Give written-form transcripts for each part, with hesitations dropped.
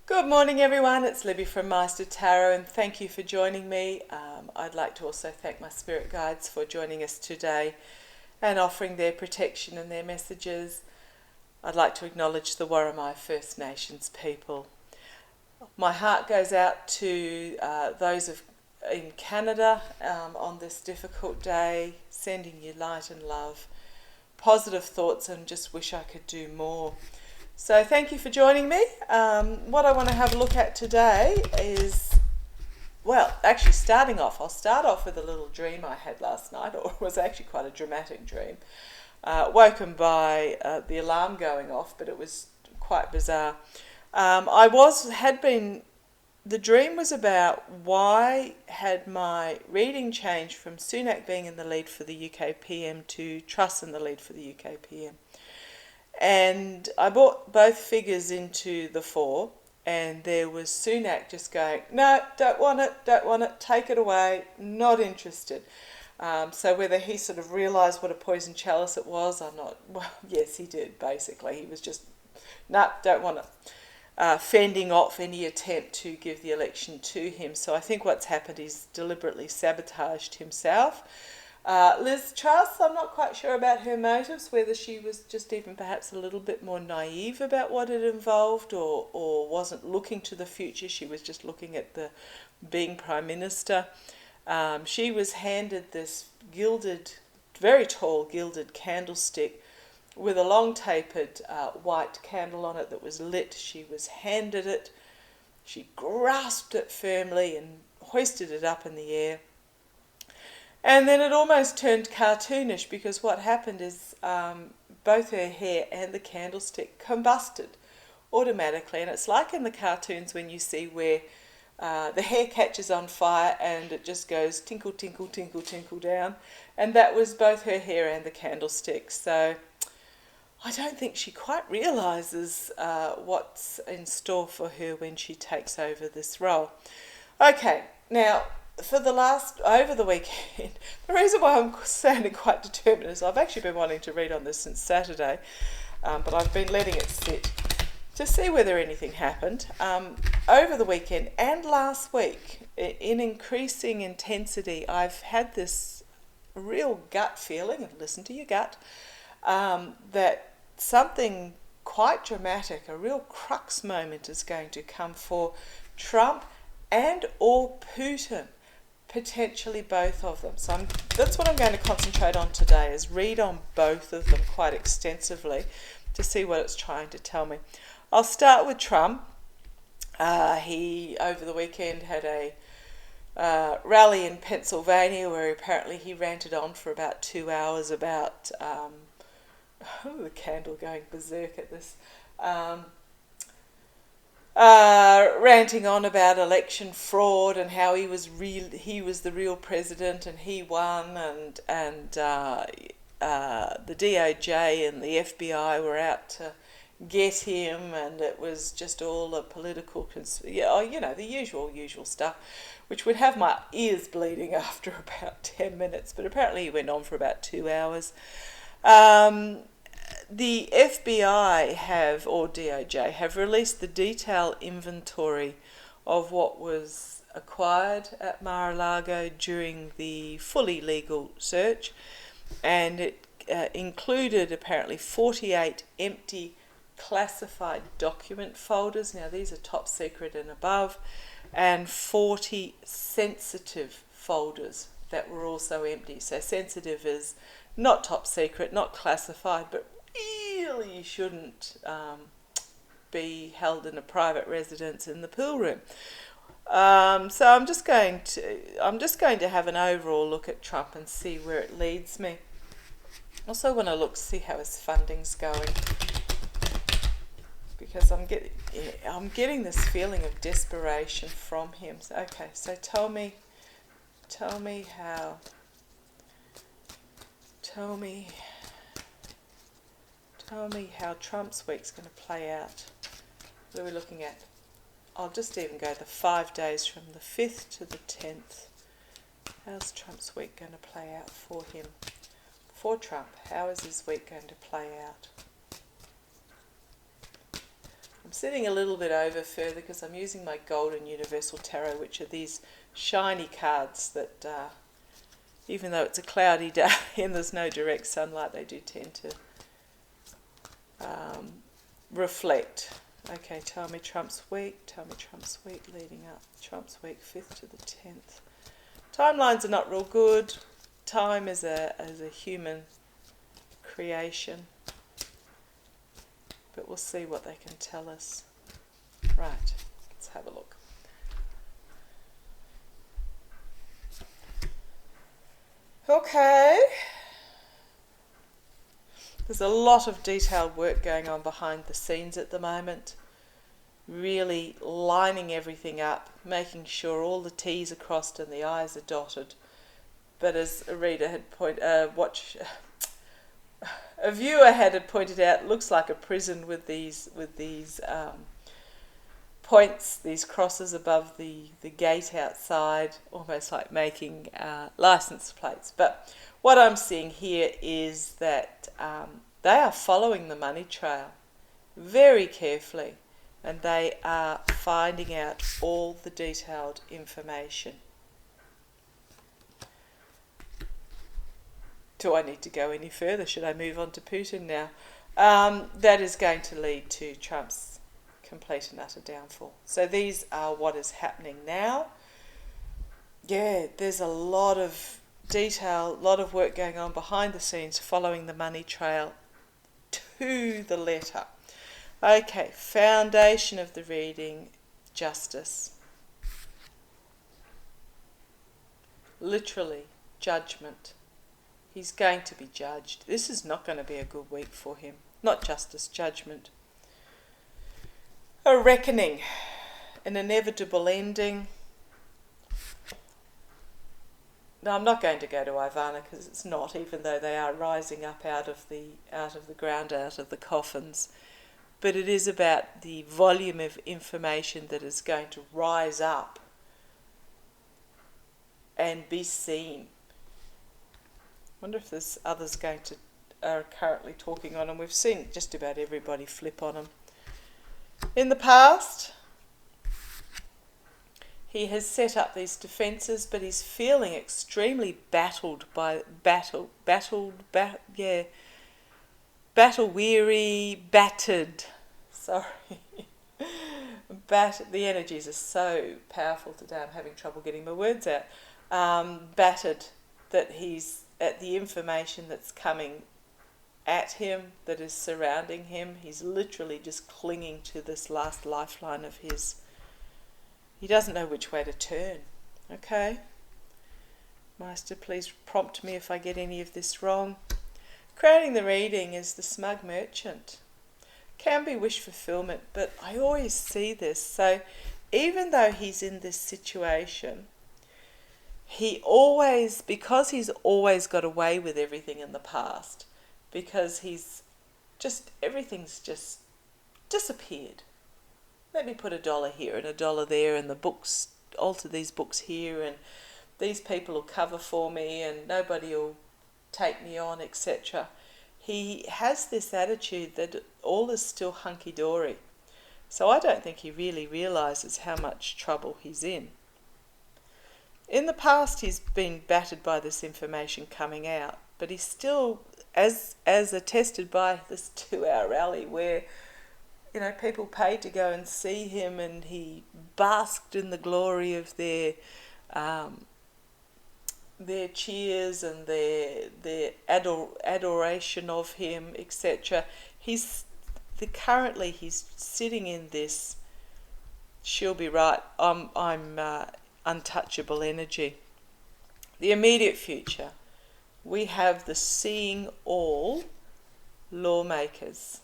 Good morning, everyone. It's Libby from Master Tarot, and thank you for joining me. I'd like to also thank my spirit guides for joining us today and offering their protection and their messages. I'd like to acknowledge the Worimi First Nations people. My heart goes out to those in Canada on this difficult day, sending you light and love, positive thoughts, and just wish I could do more. So thank you for joining me. What I want to have a look at today is, well, actually I'll start off with a little dream I had last night, or it was actually quite a dramatic dream. Woken by the alarm going off, but it was quite bizarre. The dream was about why had my reading changed from Sunak being in the lead for the UK PM to Truss in the lead for the UK PM. And I brought both figures into the fore, and there was Sunak just going, no, don't want it, take it away, not interested. So whether he sort of realised what a poison chalice it was, I'm not, well, yes, he did, basically. He was just, no, don't want it. Fending off any attempt to give the election to him. So I think what's happened is deliberately sabotaged himself. Liz Truss, I'm not quite sure about her motives, whether she was just even perhaps a little bit more naive about what it involved, or wasn't looking to the future. She was just looking at the being Prime Minister. She was handed this very tall gilded candlestick with a long tapered white candle on it that was lit. She was handed it. She grasped it firmly and hoisted it up in the air. And then it almost turned cartoonish, because what happened is both her hair and the candlestick combusted automatically. And it's like in the cartoons when you see where the hair catches on fire and it just goes tinkle, tinkle, tinkle, tinkle down. And that was both her hair and the candlestick. So I don't think she quite realises what's in store for her when she takes over this role. Okay, now, over the weekend, the reason why I'm sounding quite determined is I've actually been wanting to read on this since Saturday, but I've been letting it sit to see whether anything happened. Over the weekend and last week, in increasing intensity, I've had this real gut feeling, and listen to your gut, that something quite dramatic, a real crux moment, is going to come for Trump and or Putin. Potentially both of them. So that's what I'm going to concentrate on today, is read on both of them quite extensively to see what it's trying to tell me. I'll start with Trump. He, over the weekend, had a rally in Pennsylvania where apparently he ranted on for about 2 hours about the candle going berserk at this. Ranting on about election fraud and how he was the real president and he won, and the DOJ and the FBI were out to get him, and it was just all a political the usual stuff, which would have my ears bleeding after about 10 minutes, but apparently he went on for about 2 hours. The FBI or DOJ have released the detailed inventory of what was acquired at Mar-a-Lago during the fully legal search, and it included apparently 48 empty classified document folders. Now these are top secret and above, and 40 sensitive folders that were also empty. So sensitive is not top secret, not classified, but really shouldn't be held in a private residence in the pool room. So I'm just going to have an overall look at Trump and see where it leads me. Also want to see how his funding's going, because I'm getting this feeling of desperation from him. So, okay, so tell me how Trump's week's going to play out. What are we looking at? I'll just even go the 5 days from the 5th to the 10th. How's Trump's week going to play out for him? For Trump, how is his week going to play out? I'm I'm sitting a little bit over further because I'm using my Golden Universal Tarot, which are these shiny cards that, even though it's a cloudy day and there's no direct sunlight, they do tend to reflect. Okay, tell me Trump's week. Tell me Trump's week leading up. Trump's week, 5th to the 10th. Timelines are not real good. Time is a human creation. But we'll see what they can tell us. Right, let's have a look. Okay. There's a lot of detailed work going on behind the scenes at the moment. Really lining everything up, making sure all the T's are crossed and the I's are dotted. But as a reader had a viewer had pointed out, it looks like a prison with these points, these crosses above the gate outside, almost like making license plates. But what I'm seeing here is that they are following the money trail very carefully, and they are finding out all the detailed information. Do I need to go any further? Should I move on to Putin now? That is going to lead to Trump's complete and utter downfall. So these are what is happening now. Yeah, there's a lot of detail, a lot of work going on behind the scenes following the money trail to the letter. Okay, foundation of the reading, justice. Literally, judgment. He's going to be judged. This is not going to be a good week for him. Not justice, judgment. A reckoning, an inevitable ending. Now, I'm not going to go to Ivana because it's not, even though they are rising up out of the ground, out of the coffins. But it is about the volume of information that is going to rise up and be seen. I wonder if there's others are currently talking on them. We've seen just about everybody flip on them. In the past, he has set up these defences, but he's feeling extremely battle weary, battered. Sorry. The energies are so powerful today, I'm having trouble getting my words out. Battered, that he's at the information that's coming at him, that is surrounding him. He's literally just clinging to this last lifeline of his. He doesn't know which way to turn. Okay? Master, please prompt me if I get any of this wrong. Crowning the reading is the smug merchant. Can be wish fulfillment, but I always see this. So even though he's in this situation, because he's always got away with everything in the past, because everything's just disappeared. Let me put $1 here and $1 there, and the books, alter these books here, and these people will cover for me, and nobody will take me on, etc. He has this attitude that all is still hunky-dory. So I don't think he really realises how much trouble he's in. In the past, he's been battered by this information coming out, but he's still, as attested by this 2-hour rally where, people paid to go and see him, and he basked in the glory of their cheers and their adoration of him, etc. Currently he's sitting in this, she'll be right, I'm untouchable energy. The immediate future, we have the seeing all lawmakers.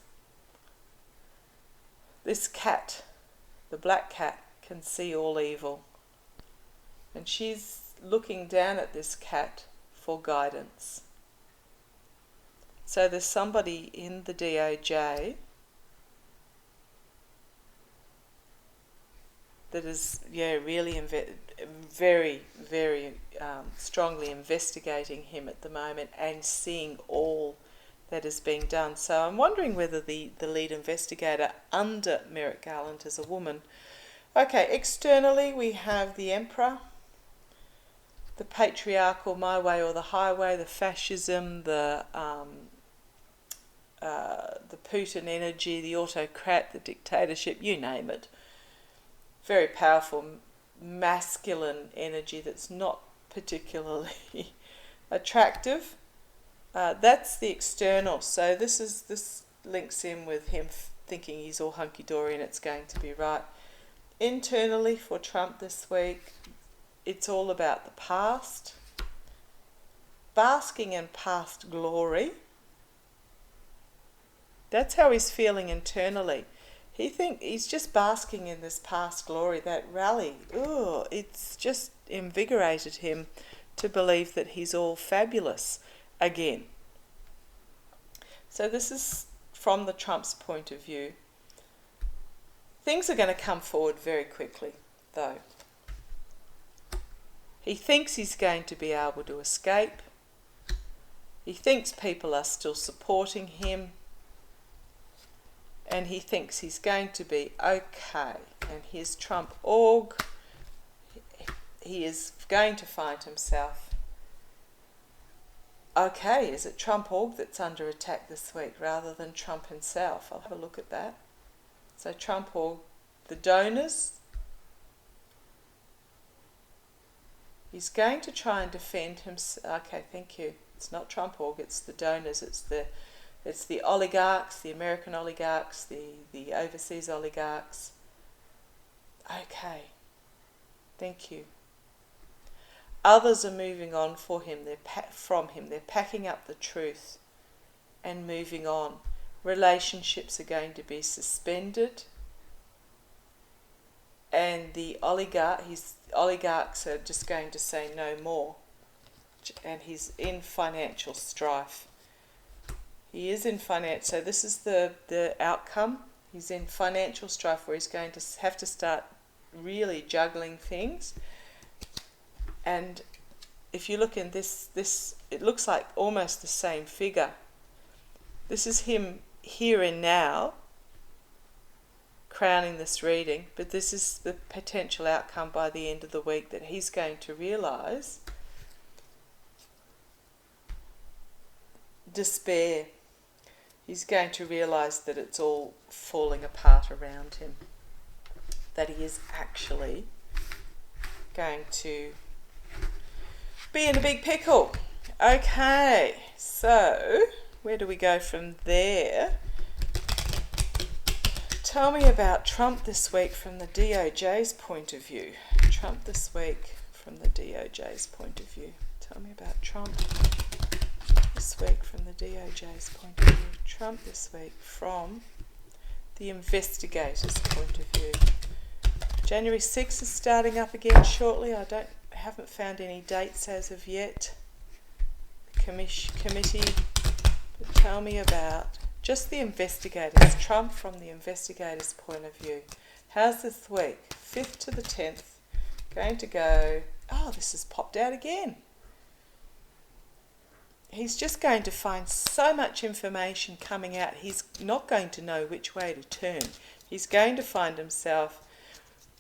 This cat, the black cat, can see all evil, and she's looking down at this cat for guidance. So there's somebody in the DOJ that is really very, very strongly investigating him at the moment and seeing all that is being done. So I'm wondering whether the lead investigator under Merrick Garland is a woman. Okay, externally we have the Emperor, the patriarchal my way or the highway, the fascism, the Putin energy, the autocrat, the dictatorship, you name it. Very powerful masculine energy that's not particularly attractive. That's the external. So this links in with him thinking he's all hunky-dory and it's going to be right. Internally for Trump this week, it's all about the past, basking in past glory. That's how he's feeling internally. He's just basking in this past glory. That rally, it's just invigorated him to believe that he's all fabulous again. So this is from the Trump's point of view. Things are going to come forward very quickly, though. He thinks he's going to be able to escape. He thinks people are still supporting him. And he thinks he's going to be okay. And here's Trump org. He is going to find himself okay. Is it Trump org that's under attack this week rather than Trump himself? I'll have a look at that. So Trump org, the donors. He's going to try and defend himself. Okay, thank you. It's not Trump org, it's the donors. It's the oligarchs, the American oligarchs, the overseas oligarchs. Okay, thank you. Others are moving on for him. From him. They're packing up the truth and moving on. Relationships are going to be suspended, and the oligarchs are just going to say no more. And he's in financial strife. He is in finance, so this is the outcome. He's in financial strife where he's going to have to start really juggling things. And if you look in this it looks like almost the same figure. This is him here and now, crowning this reading, but this is the potential outcome by the end of the week that he's going to realise despair. He's going to realise that it's all falling apart around him, that he is actually going to be in a big pickle. Okay, so where do we go from there? Tell me about Trump this week from the DOJ's point of view. Trump this week from the DOJ's point of view. Tell me about Trump this week from the DOJ's point of view. Trump this week from the investigator's point of view. January 6th is starting up again shortly. I haven't found any dates as of yet. The committee. But tell me about just the investigators. Trump from the investigator's point of view. How's this week? 5th to the 10th. Going to go. Oh, this has popped out again. He's just going to find so much information coming out, he's not going to know which way to turn. He's going to find himself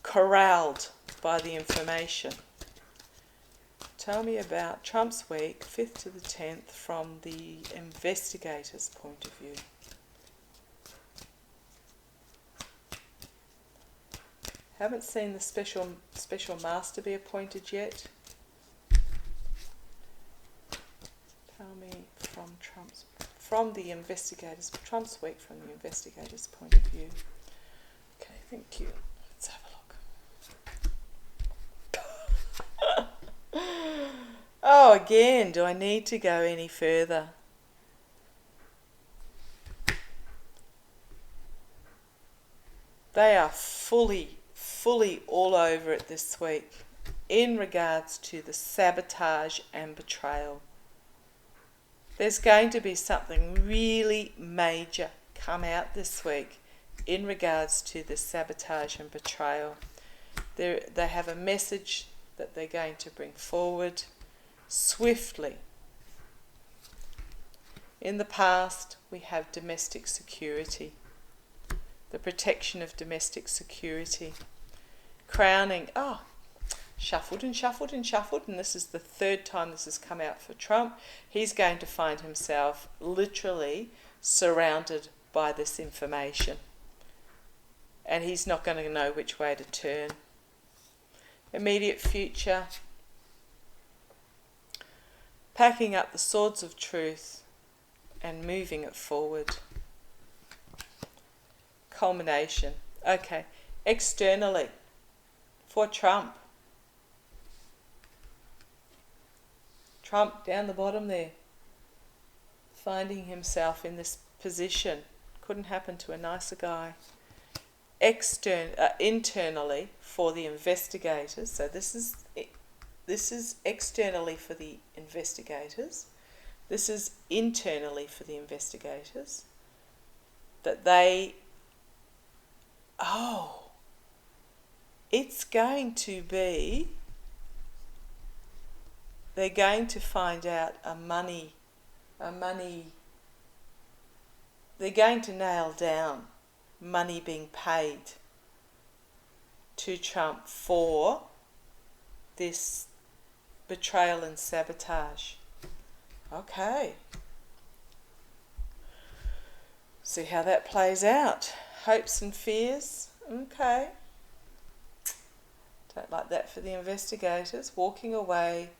corralled by the information. Tell me about Trump's week, 5th to the 10th, from the investigator's point of view. Haven't seen the special master be appointed yet. Tell me from the investigators, Trump's week from the investigators' point of view. Okay, thank you. Let's have a look. Oh, again, do I need to go any further? They are fully all over it this week in regards to the sabotage and betrayal. There's going to be something really major come out this week in regards to the sabotage and betrayal. They have a message that they're going to bring forward swiftly. In the past, we have domestic security, the protection of domestic security. Crowning, shuffled and shuffled and shuffled, and this is the third time this has come out for Trump. He's going to find himself literally surrounded by this information, and he's not going to know which way to turn. Immediate future, packing up the swords of truth and moving it forward. Culmination. Okay, externally, for Trump, down the bottom there, finding himself in this position. Couldn't happen to a nicer guy. Internally, for the investigators, so this is externally for the investigators, this is internally for the investigators, that it's going to be, they're going to find out they're going to nail down money being paid to Trump for this betrayal and sabotage. Okay. See how that plays out. Hopes and fears. Okay. Don't like that for the investigators. Walking away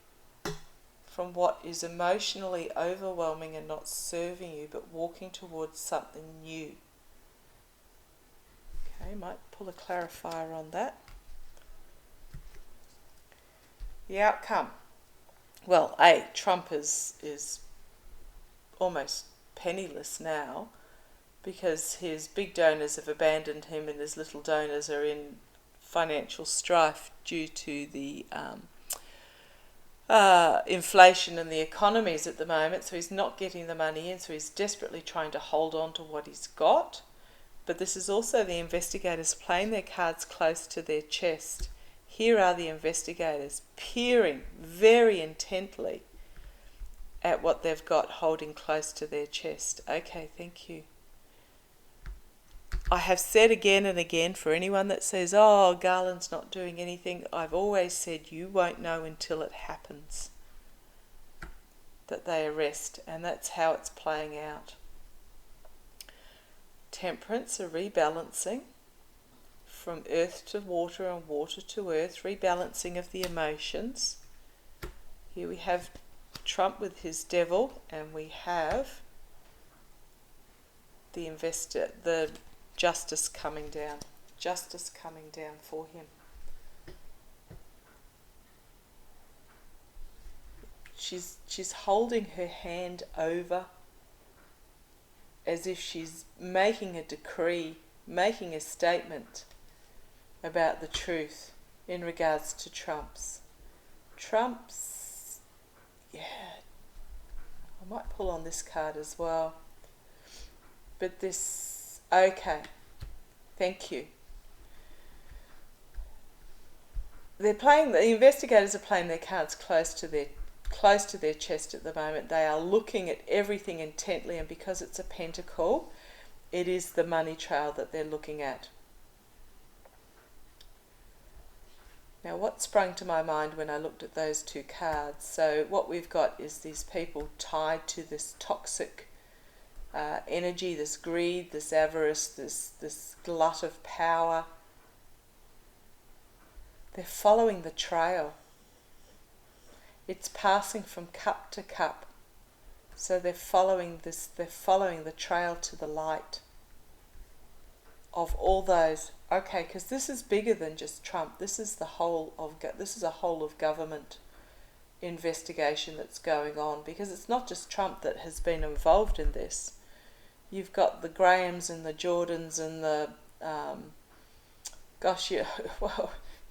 from what is emotionally overwhelming and not serving you, but walking towards something new. Okay, might pull a clarifier on that. The outcome. Well, Trump is almost penniless now because his big donors have abandoned him and his little donors are in financial strife due to the inflation in the economies at the moment, so he's not getting the money in, so he's desperately trying to hold on to what he's got. But this is also the investigators playing their cards close to their chest. Here are the investigators peering very intently at what they've got holding close to their chest. Okay, thank you. I have said again and again, for anyone that says, Garland's not doing anything, I've always said you won't know until it happens that they arrest, and that's how it's playing out. Temperance, a rebalancing from earth to water and water to earth, rebalancing of the emotions. Here we have Trump with his devil, and we have the justice coming down for him. She's holding her hand over as if she's making a decree, making a statement about the truth in regards to Trump's, I might pull on this card as well. But this, okay, thank you. The investigators are playing their cards close to their chest at the moment. They are looking at everything intently, and because it's a pentacle, it is the money trail that they're looking at. Now, what sprung to my mind when I looked at those two cards? So what we've got is these people tied to this toxic energy, this greed, this avarice, this glut of power. They're following the trail. It's passing from cup to cup. So they're following the trail to the light of all those. Okay, because this is bigger than just Trump. This is a whole of government investigation that's going on, because it's not just Trump that has been involved in this. You've got the Grahams and the Jordans and the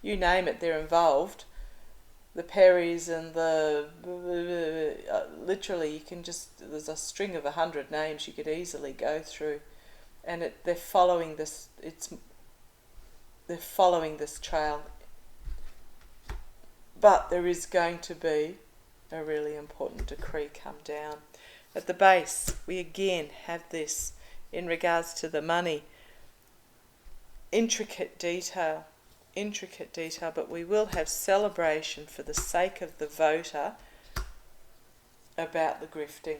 you name it, they're involved. The Perrys and the literally, you can there's a string of 100 names you could easily go through, and they're following this. They're following this trail, but there is going to be a really important decree come down, At the base, we again have this in regards to the money. Intricate detail, but we will have celebration for the sake of the voter about the grifting,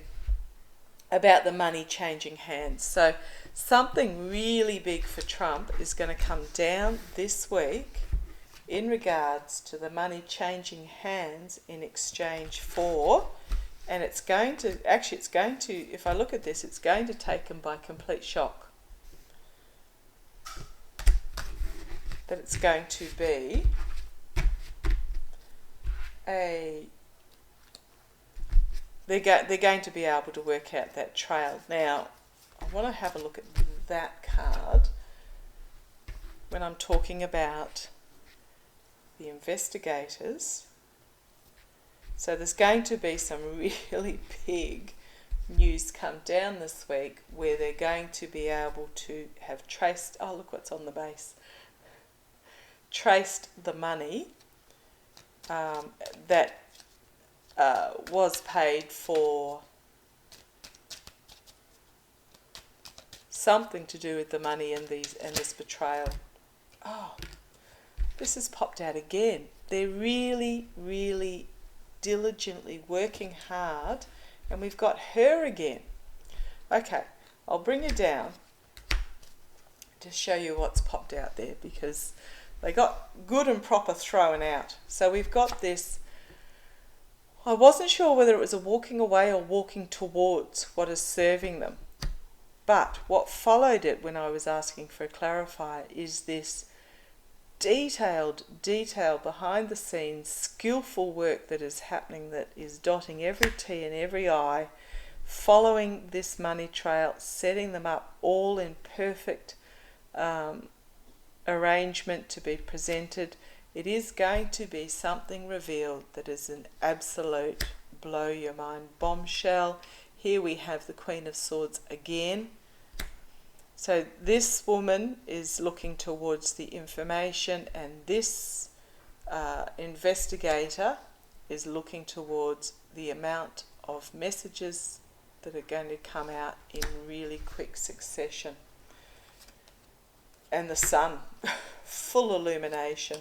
about the money changing hands. So something really big for Trump is going to come down this week in regards to the money changing hands in exchange for, and it's going to, if I look at this, it's going to take them by complete shock. That it's going to be they're going to be able to work out that trail. Now, I want to have a look at that card when I'm talking about the investigators. So there's going to be some really big news come down this week where they're going to be able to have traced, oh look what's on the base, traced the money that was paid for something to do with the money and this betrayal. Oh, this has popped out again. They're really, really diligently working hard, and we've got her again. Okay, I'll bring her down to show you what's popped out there, because they got good and proper thrown out. So we've got this, I wasn't sure whether it was a walking away or walking towards what is serving them. But what followed it when I was asking for a clarifier is this detailed behind the scenes, skillful work that is happening, that is dotting every T and every I, following this money trail, setting them up all in perfect arrangement to be presented. It is going to be something revealed that is an absolute blow your mind bombshell. Here we have the Queen of Swords again. So this woman is looking towards the information, and this investigator is looking towards the amount of messages that are going to come out in really quick succession. And the sun, full illumination.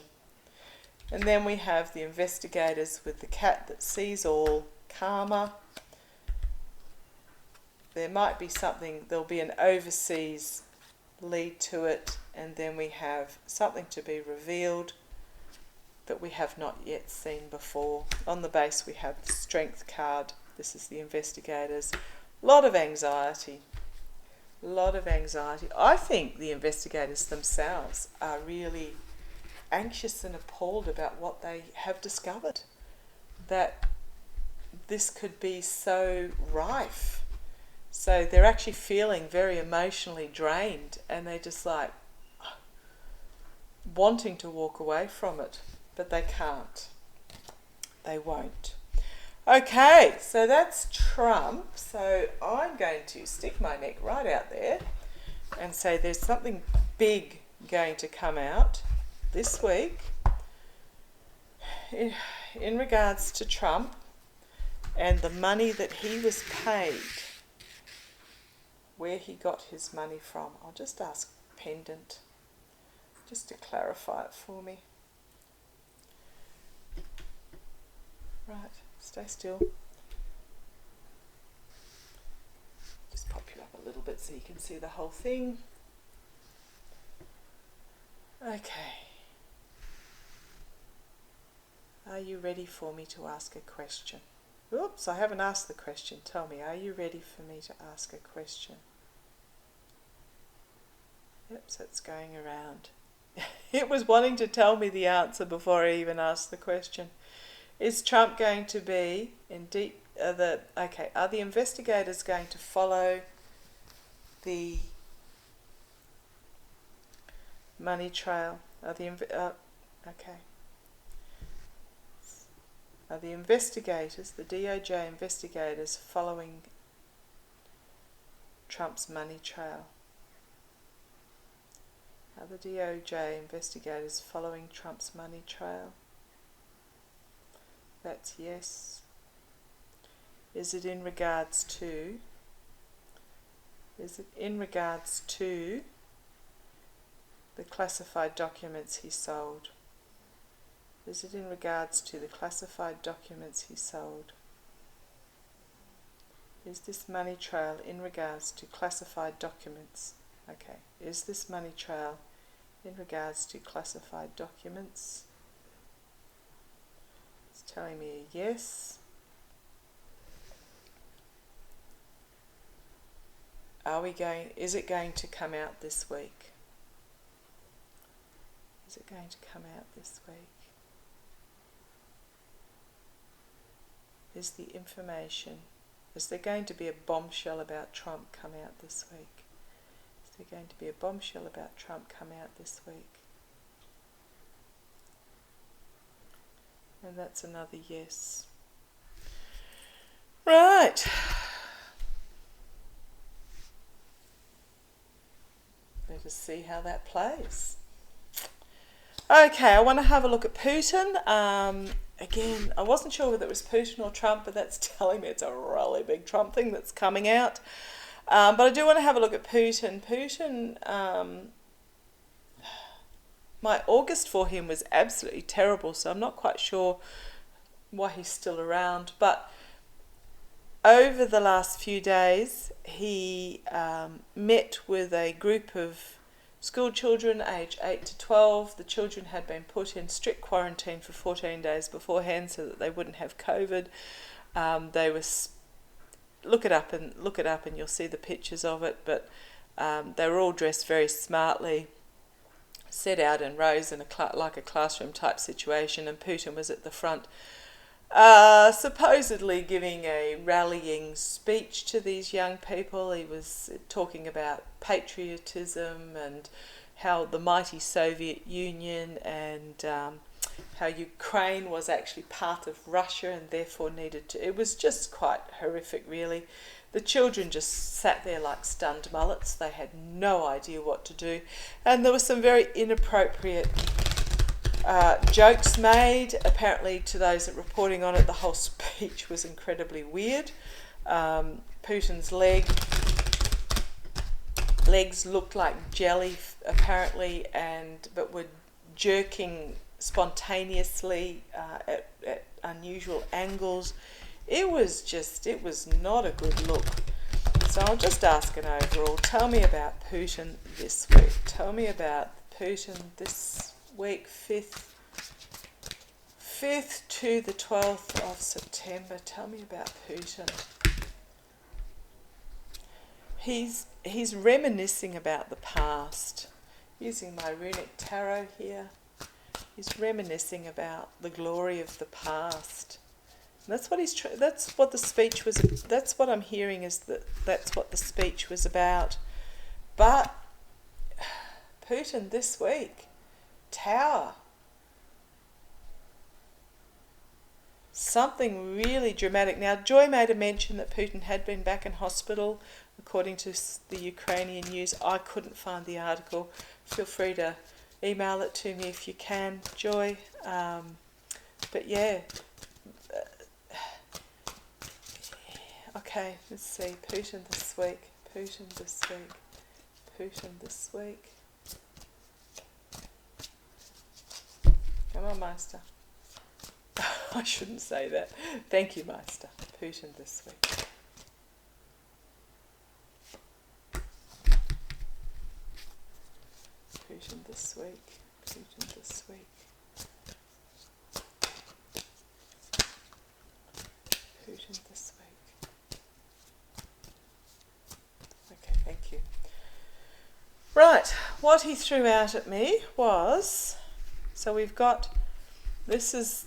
And then we have the investigators with the cat that sees all, karma. There might be something, there'll be an overseas lead to it, and then we have something to be revealed that we have not yet seen before. On the base we have the strength card. This is the investigators. A lot of anxiety. I think the investigators themselves are really anxious and appalled about what they have discovered. That this could be so rife. So they're actually feeling very emotionally drained, and they're just like wanting to walk away from it, but they can't. They won't. Okay, so that's Trump. So I'm going to stick my neck right out there and say there's something big going to come out this week in regards to Trump and the money that he was paid, where he got his money from. I'll just ask Pendant just to clarify it for me. Right, stay still. Just pop you up a little bit so you can see the whole thing. Okay. Are you ready for me to ask a question? Oops, I haven't asked the question. Tell me, are you ready for me to ask a question? Yep, so it's going around. It was wanting to tell me the answer before I even asked the question. Is Trump going to be in deep... are the investigators going to follow the money trail? Are the investigators, the DOJ investigators, following Trump's money trail? Are the DOJ investigators following Trump's money trail? That's yes. Is it in regards to the classified documents he sold? Is it in regards to the classified documents he sold? Is this money trail in regards to classified documents? Okay, is this money trail in regards to classified documents? It's telling me a yes. Is it going to come out this week? Is it going to come out this week? Is the information, is there going to be a bombshell about Trump come out this week? Is there going to be a bombshell about Trump come out this week? And that's another yes. Right. Let us see how that plays. Okay, I want to have a look at Putin. Again, I wasn't sure whether it was Putin or Trump, but that's telling me it's a really big Trump thing that's coming out. But I do want to have a look at Putin. Putin, my August for him was absolutely terrible, so I'm not quite sure why he's still around. But over the last few days, he met with a group of school children aged 8 to 12. The children had been put in strict quarantine for 14 days beforehand so that they wouldn't have COVID. They were look it up and you'll see the pictures of it. But they were all dressed very smartly, set out in rows in like a classroom type situation, and Putin was at the front, supposedly giving a rallying speech to these young people. He was talking about patriotism and how the mighty Soviet Union and how Ukraine was actually part of Russia and therefore needed to... It was just quite horrific, really. The children just sat there like stunned mullets. They had no idea what to do. And there were some very inappropriate jokes made. Apparently, to those that were reporting on it, the whole speech was incredibly weird. Putin's legs looked like jelly, apparently, but were jerking spontaneously at unusual angles. It was not a good look. So I'll just ask an overall. Tell me about Putin this week. Tell me about Putin this week, 5th to the 12th of September. Tell me about Putin. He's reminiscing about the past. Using my runic tarot here, he's reminiscing about the glory of the past. And that's what that's what the speech was. That's what I'm hearing is that's what the speech was about. But Putin this week, Tower. Something really dramatic. Now, Joy made a mention that Putin had been back in hospital, according to the Ukrainian news. I couldn't find the article. Feel free to email it to me if you can, Joy. But yeah. Okay, let's see. Putin this week. Putin this week. Putin this week. Come on, Master. I shouldn't say that. Thank you, Master. Putin this week. Putin this week. Putin this week. Putin this week. Okay, thank you. Right, what he threw out at me was, so we've got, this is,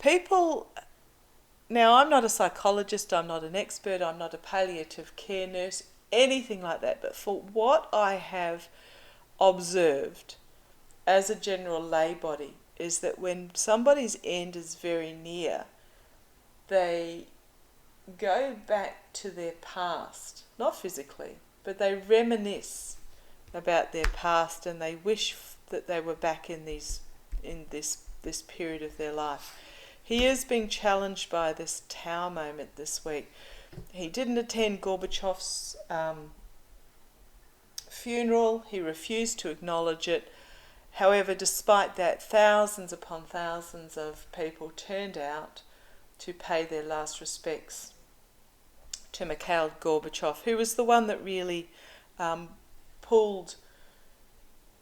people, now I'm not a psychologist, I'm not an expert, I'm not a palliative care nurse, anything like that, but for what I have observed as a general lay body is that when somebody's end is very near, they go back to their past, not physically, but they reminisce about their past and they wish that they were back in this period of their life. He is being challenged by this Tower moment this week. He didn't attend Gorbachev's funeral. He refused to acknowledge it. However, despite that, thousands upon thousands of people turned out to pay their last respects to Mikhail Gorbachev, who was the one that really pulled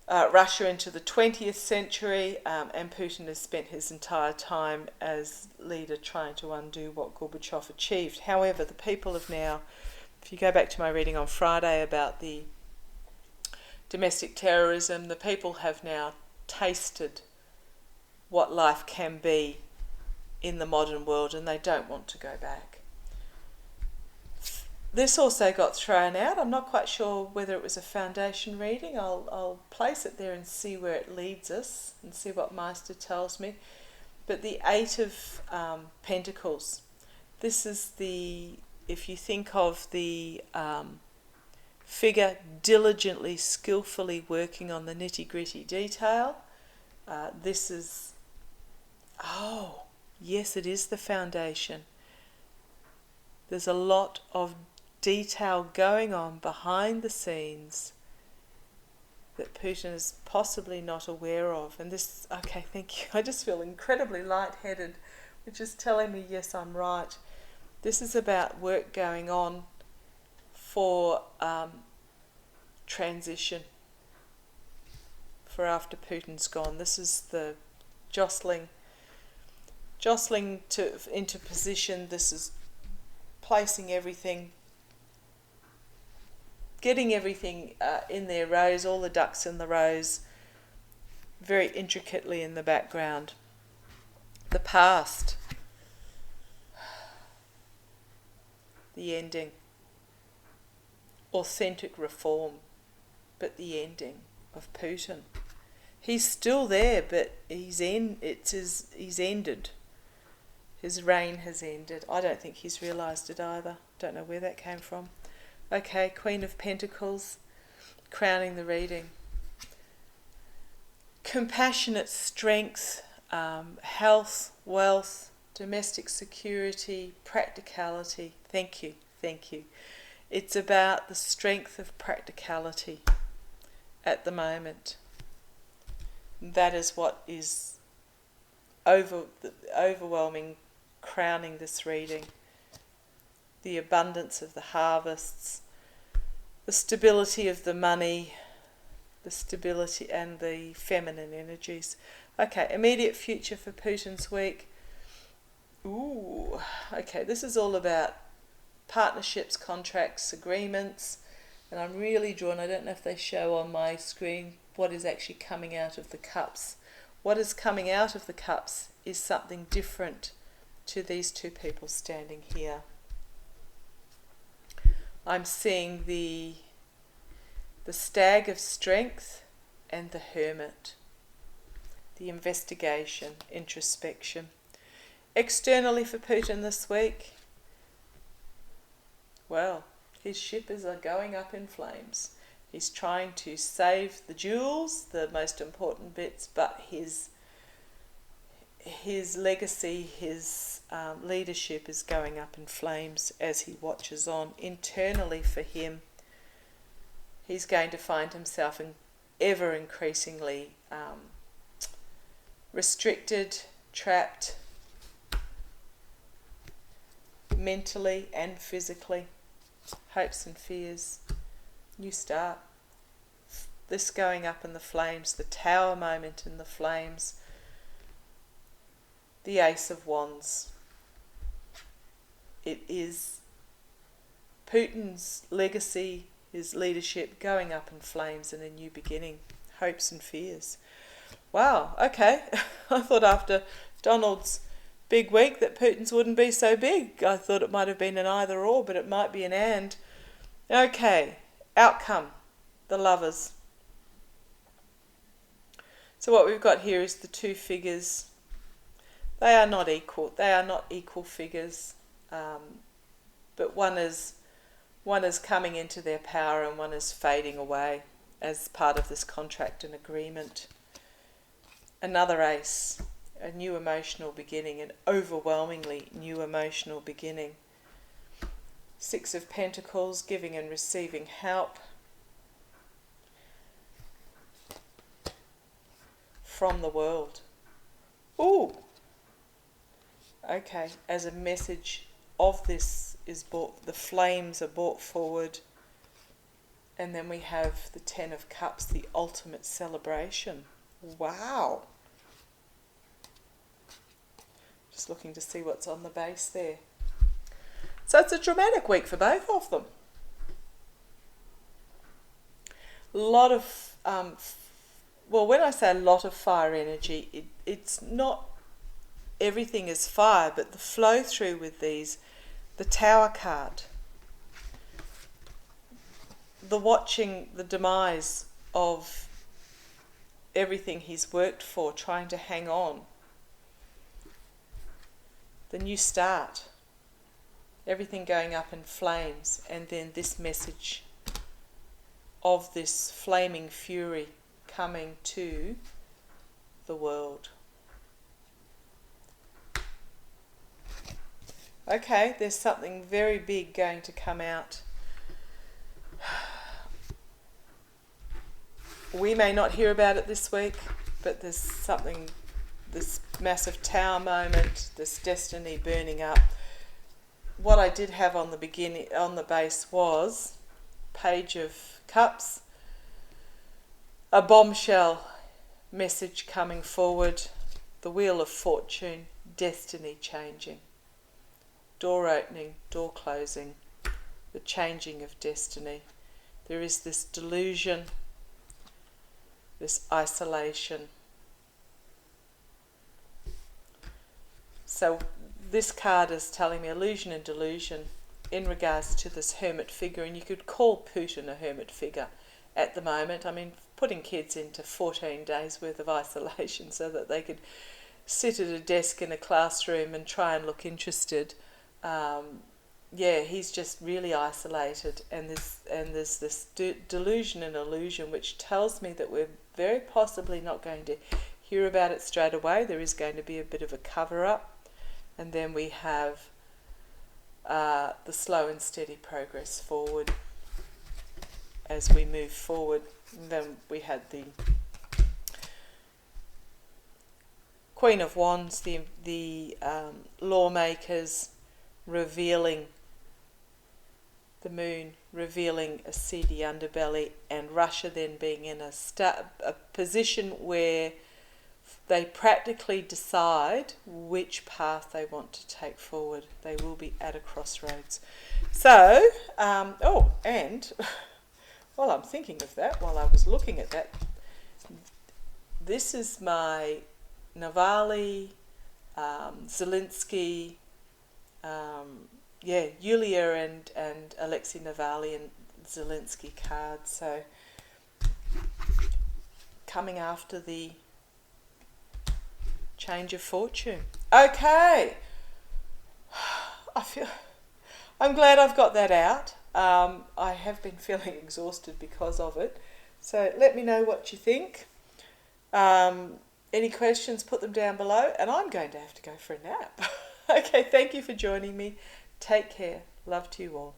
Russia into the 20th century, and Putin has spent his entire time as leader trying to undo what Gorbachev achieved. However, the people have now, if you go back to my reading on Friday about the domestic terrorism, the people have now tasted what life can be in the modern world, and they don't want to go back. This also got thrown out. I'm not quite sure whether it was a foundation reading. I'll place it there and see where it leads us and see what Meister tells me. But the Eight of Pentacles. This is if you think of the figure diligently, skillfully working on the nitty-gritty detail, this is, yes, it is the foundation. There's a lot of detail going on behind the scenes that Putin is possibly not aware of. And this, okay, thank you. I just feel incredibly lightheaded, which is telling me, yes, I'm right. This is about work going on for transition, for after Putin's gone. This is the jostling into position. This is placing everything, getting everything in their rows, all the ducks in the rows, very intricately in the background. The past, the ending, authentic reform, but the ending of Putin. He's still there, but he's ended. His reign has ended. I don't think he's realised it either. Don't know where that came from. Okay, Queen of Pentacles, crowning the reading. Compassionate strength, health, wealth, domestic security, practicality. Thank you. It's about the strength of practicality at the moment. That is what is overwhelming, crowning this reading. The abundance of the harvests, the stability of the money, the stability and the feminine energies. Okay, immediate future for Putin's week. Ooh, okay, this is all about partnerships, contracts, agreements, and I'm really drawn, I don't know if they show on my screen what is actually coming out of the cups. What is coming out of the cups is something different to these two people standing here. I'm seeing the stag of strength and the hermit. The investigation, introspection. Externally for Putin this week, well, his ship is going up in flames. He's trying to save the jewels, the most important bits, but his legacy, his leadership is going up in flames as he watches on. Internally for him, he's going to find himself ever increasingly restricted, trapped, mentally and physically. Hopes and fears. New start. This going up in the flames, the Tower moment in the flames. The Ace of Wands. It is Putin's legacy, his leadership going up in flames and a new beginning. Hopes and fears. Wow, okay. I thought after Donald's big week that Putin's wouldn't be so big. I thought it might have been an either or, but it might be an and. Okay, outcome, the Lovers. So what we've got here is the two figures. They are not equal. They are not equal figures, but one is coming into their power and one is fading away as part of this contract and agreement. Another ace. a new emotional beginning, an overwhelmingly new emotional beginning. Six of Pentacles, giving and receiving help from the world. Ooh! Okay, as a message of this is brought, the flames are brought forward. And then we have the Ten of Cups, the ultimate celebration. Wow! Just looking to see what's on the base there. So it's a dramatic week for both of them. A lot of, well, when I say a lot of fire energy, it's not everything is fire, but the flow through with these, the Tower card, the watching the demise of everything he's worked for, trying to hang on, the new start, everything going up in flames, and then this message of this flaming fury coming to the world. Okay, there's something very big going to come out. We may not hear about it this week, but there's something, this massive tower moment, this destiny burning up. What I did have on the beginning, on the base, was Page of Cups, a bombshell message coming forward, the Wheel of Fortune, destiny changing, door opening, door closing, the changing of destiny. There is this delusion, this isolation. So this card is telling me illusion and delusion in regards to this hermit figure, and you could call Putin a hermit figure at the moment. I mean, putting kids into 14 days worth of isolation so that they could sit at a desk in a classroom and try and look interested. Yeah, he's just really isolated, and there's this delusion and illusion which tells me that we're very possibly not going to hear about it straight away. There is going to be a bit of a cover-up, and then we have the slow and steady progress forward as we move forward. And then we had the Queen of Wands, the lawmakers revealing the moon, revealing a seedy underbelly, and Russia then being in a position where they practically decide which path they want to take forward. They will be at a crossroads. So, and while I'm thinking of that, while I was looking at that, this is my Navalny, Zelensky, Yulia and Alexei Navalny and Zelensky cards. So coming after the change of fortune. Okay, I'm glad I've got that out. I have been feeling exhausted because of it. So let me know what you think. Any questions, put them down below, and I'm going to have to go for a nap. Okay, thank you for joining me. Take care. Love to you all.